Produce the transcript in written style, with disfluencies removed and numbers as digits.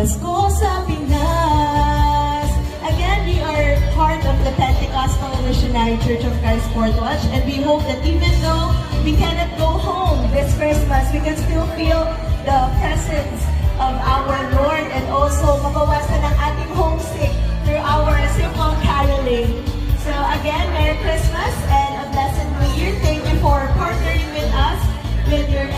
Pasko sa Pinas. Again, we are part of the Pentecostal Missionary Church of Christ Portwatch, and we hope that even though we cannot go home this Christmas, we can still feel the presence of our Lord and also mabawasan ang ating homesick through our simple caroling. So again, Merry Christmas and a blessed New Year. Thank you for partnering with us with your